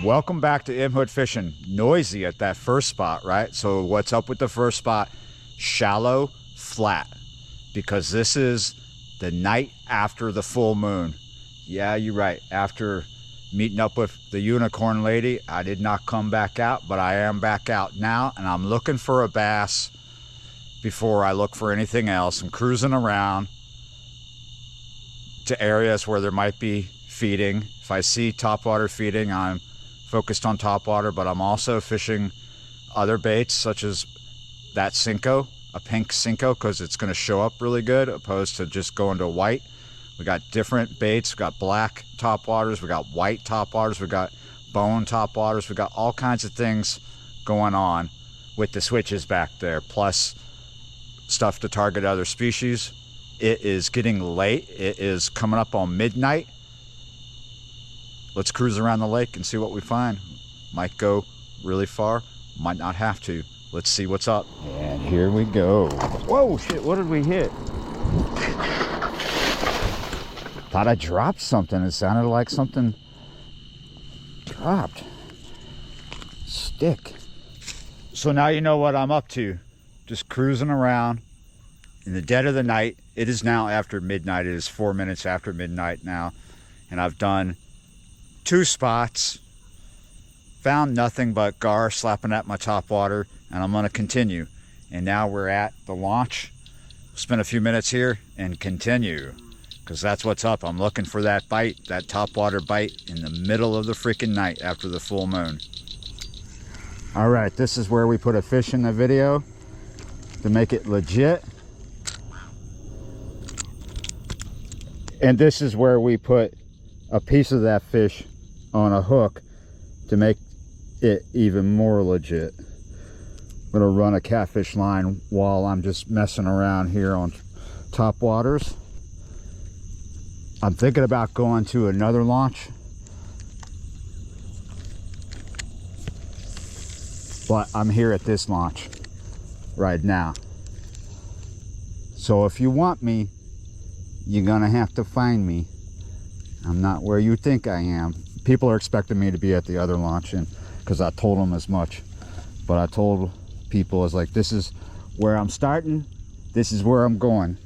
Welcome back to Imhood Fishing. Noisy at that first spot, right? So what's up with the first spot? Shallow, flat. Because this is the night after the full moon. Yeah, you're right. After meeting up with the unicorn lady, I did not come back out, but I am back out now, and I'm looking for a bass before I look for anything else. I'm cruising around to areas where there might be feeding. If I see topwater feeding, I'm focused on topwater, but I'm also fishing other baits such as that Senko, a pink Senko, because it's going to show up really good opposed to just going to white. We got different baits. We got black topwaters, we got white topwaters, we got bone topwaters, we got all kinds of things going on with the switches back there, plus stuff to target other species. It is getting late. It is coming up on midnight. Let's cruise around the lake and see what we find. Might go really far, might not have to. Let's see what's up. And here we go. Whoa, shit, what did we hit? Thought I dropped something. It sounded like something dropped. Stick. So now you know what I'm up to. Just cruising around in the dead of the night. It is now after midnight. It is 4 minutes after midnight now. And I've done 2 spots, found nothing but gar slapping at my topwater, and I'm going to continue. And now we're at the launch. Spend a few minutes here and continue, because that's what's up. I'm looking for that bite, that topwater bite in the middle of the freaking night after the full moon. All right, this is where we put a fish in the video to make it legit. And this is where we put a piece of that fish on a hook to make it even more legit. I'm gonna run a catfish line while I'm just messing around here on top waters. I'm thinking about going to another launch, but I'm here at this launch right now. So if you want me, you're gonna have to find me. I'm not where you think I am. People are expecting me to be at the other launch, and because I told them as much. But I told people, I was like, this is where I'm starting, this is where I'm going.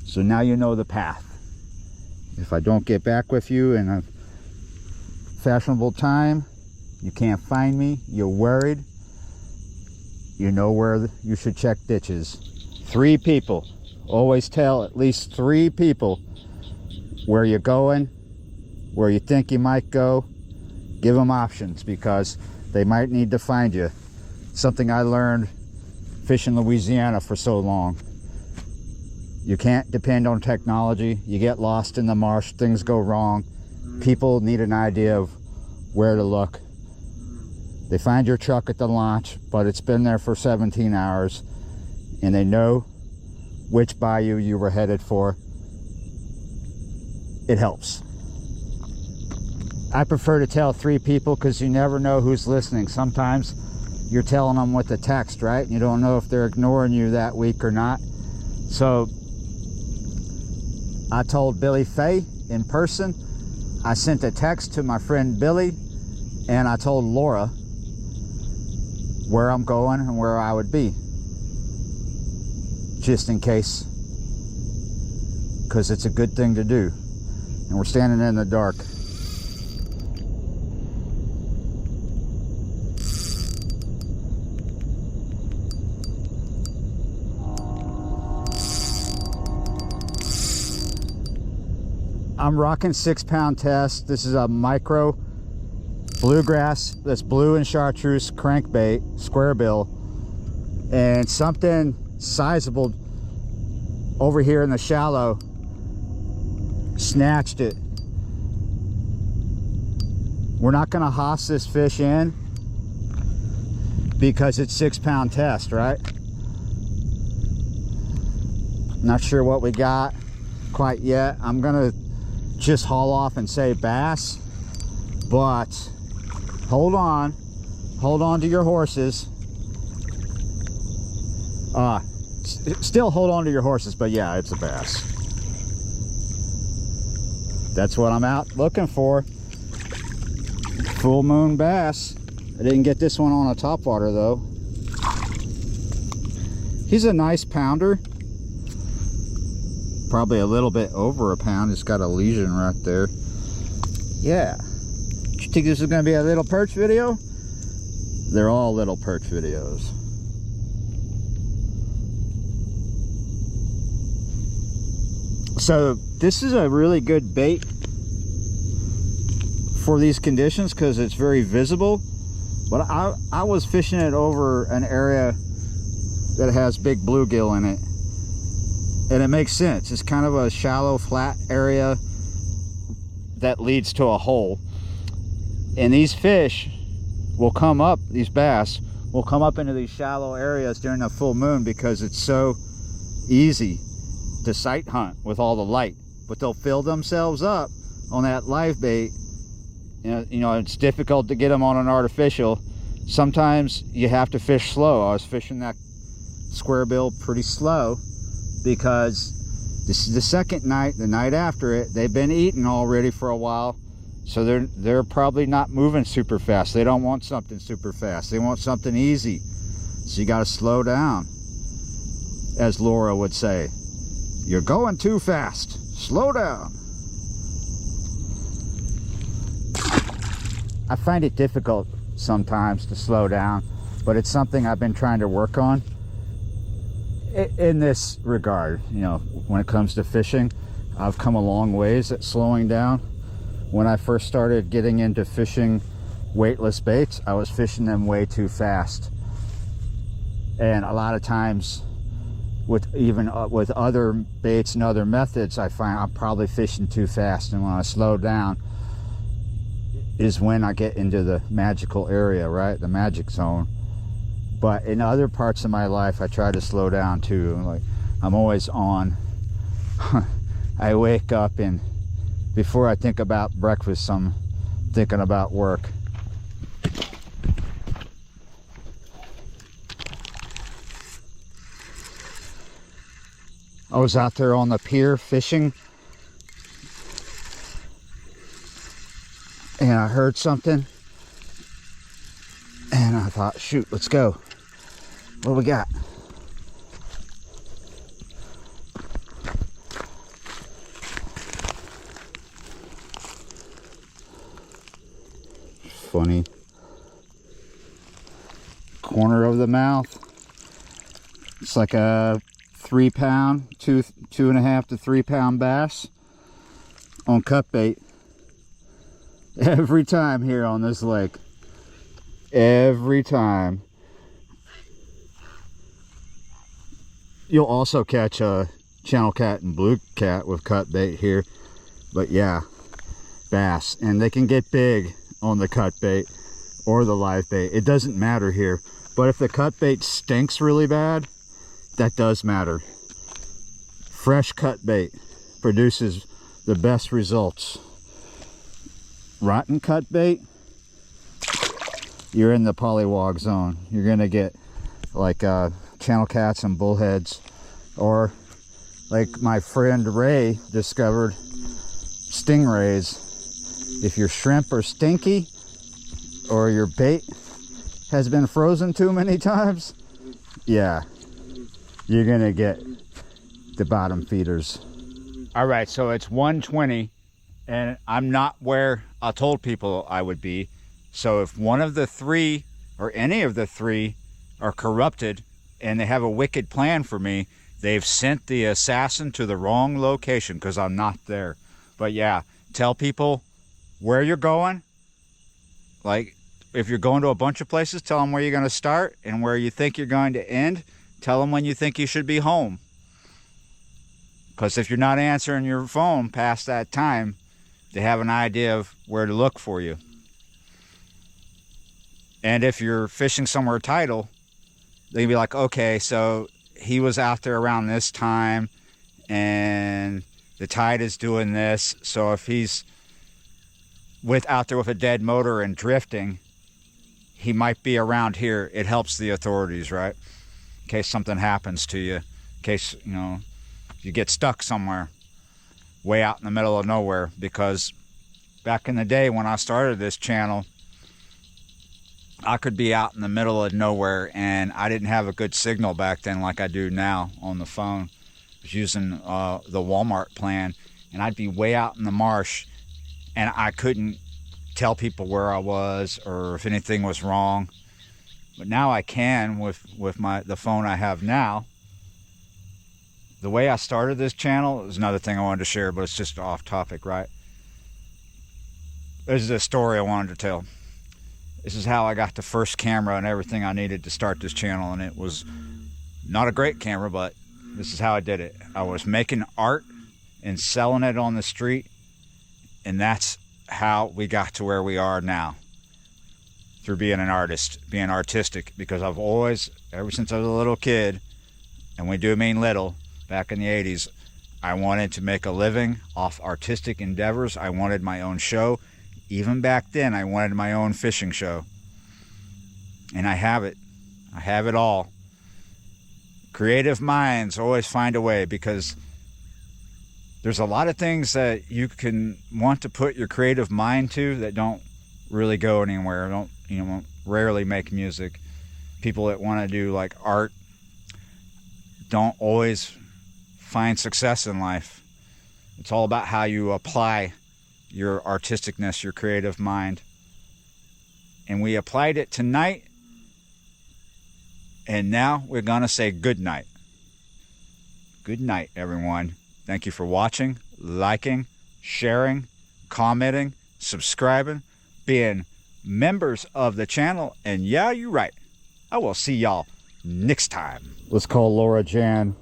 So now you know the path. If I don't get back with you in a fashionable time, you can't find me, you're worried, you know where you should check ditches. 3 people. Always tell at least 3 people where you're going, where you think you might go. Give them options, because they might need to find you. Something I learned fishing Louisiana for so long. You can't depend on technology. You get lost in the marsh, things go wrong. People need an idea of where to look. They find your truck at the launch, but it's been there for 17 hours, and they know which bayou you were headed for. It helps. I prefer to tell 3 people, because you never know who's listening. Sometimes you're telling them with a text, right? You don't know if they're ignoring you that week or not. So I told Billy Faye in person. I sent a text to my friend Billy, and I told Laura where I'm going and where I would be, just in case, because it's a good thing to do. And we're standing in the dark. I'm rocking 6-pound test. This is a micro bluegrass, that's blue and chartreuse crankbait, square bill, and something sizable over here in the shallow snatched it. We're not gonna hoss this fish in because it's 6-pound test, right? Not sure what we got quite yet. I'm gonna just haul off and say bass, but hold on to your horses. Still hold on to your horses, but yeah, it's a bass. That's what I'm out looking for. Full moon bass. I didn't get this one on a topwater though. He's a nice pounder. Probably a little bit over a pound. It's got a lesion right there. Yeah. You think this is going to be a little perch video? They're all little perch videos. So this is a really good bait for these conditions because it's very visible. But I was fishing it over an area that has big bluegill in it, and it makes sense. It's kind of a shallow, flat area that leads to a hole, and these fish will come up, these bass will come up into these shallow areas during the full moon because it's so easy to sight hunt with all the light. But they'll fill themselves up on that live bait. You know, it's difficult to get them on an artificial. Sometimes you have to fish slow. I was fishing that square bill pretty slow because this is the second night. The night after it, they've been eating already for a while, so they're probably not moving super fast. They don't want something super fast. They want something easy. So you got to slow down, as Laura would say. You're going too fast. Slow down. I find it difficult sometimes to slow down, but it's something I've been trying to work on in this regard. You know, when it comes to fishing, I've come a long ways at slowing down. When I first started getting into fishing weightless baits, I was fishing them way too fast. And a lot of times with with other baits and other methods, I find I'm probably fishing too fast. And when I slow down is when I get into the magical area, right? The magic zone. But in other parts of my life, I try to slow down too. Like, I'm always on. I wake up and before I think about breakfast, I'm thinking about work. I was out there on the pier fishing, and I heard something, and I thought, shoot, let's go. What do we got? Funny. Corner of the mouth. It's like a 3 pound, 2.5 to 3 pound bass on cut bait. Every time here on this lake. Every time. You'll also catch a channel cat and blue cat with cut bait here. But yeah, bass. And they can get big on the cut bait or the live bait. It doesn't matter here. But if the cut bait stinks really bad, that does matter. Fresh cut bait produces the best results. Rotten cut bait, you're in the pollywog zone. You're gonna get like channel cats and bullheads, or like my friend Ray discovered, stingrays. If your shrimp are stinky or your bait has been frozen too many times, yeah, you're gonna get the bottom feeders. All right, so it's 1:20 and I'm not where I told people I would be. So if one of the three or any of the three are corrupted and they have a wicked plan for me, they've sent the assassin to the wrong location because I'm not there. But yeah, tell people where you're going. Like, if you're going to a bunch of places, tell them where you're going to start and where you think you're going to end. Tell them when you think you should be home. Because if you're not answering your phone past that time, they have an idea of where to look for you. And if you're fishing somewhere tidal, they can be like, okay, so he was out there around this time and the tide is doing this. So if he's out there with a dead motor and drifting, he might be around here. It helps the authorities, right? In case something happens to you, in case, you know, you get stuck somewhere way out in the middle of nowhere. Because back in the day when I started this channel, I could be out in the middle of nowhere, and I didn't have a good signal back then like I do now on the phone. I was using the Walmart plan, and I'd be way out in the marsh, and I couldn't tell people where I was or if anything was wrong. But now I can with the phone I have now. The way I started this channel is another thing I wanted to share, but it's just off topic, right? This is a story I wanted to tell. This is how I got the first camera and everything I needed to start this channel, and it was not a great camera, but this is how I did it. I was making art and selling it on the street, and that's how we got to where we are now, through being an artist, being artistic, because I've always, ever since I was a little kid, and we do mean little, back in the 80s, I wanted to make a living off artistic endeavors. I wanted my own show. Even back then, I wanted my own fishing show. And I have it. I have it all. Creative minds always find a way, because there's a lot of things that you can want to put your creative mind to that don't really go anywhere, rarely make music. People that want to do like art don't always find success in life. It's all about how you apply your artisticness, your creative mind. And we applied it tonight, and now we're gonna say good night. Good night, everyone. Thank you for watching, liking, sharing, commenting, subscribing, being members of the channel, and yeah, you're right. I will see y'all next time. Let's call Laura Jan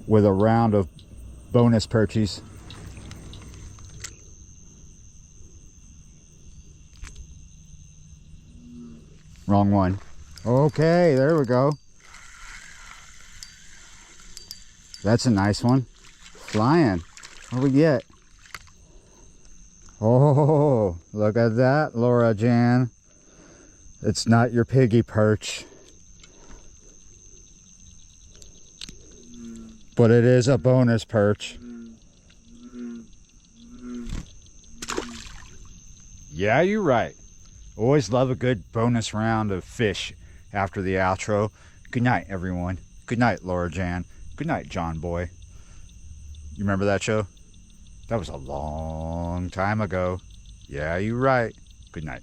with a round of bonus perchies. Wrong one. Okay, there we go. That's a nice one. Flying. What do we get? Oh, look at that, Laura Jan. It's not your piggy perch, but it is a bonus perch. Yeah, you're right. Always love a good bonus round of fish after the outro. Good night, everyone. Good night, Laura Jan. Good night, John Boy. You remember that show? That was a long time ago. Yeah, you're right. Good night.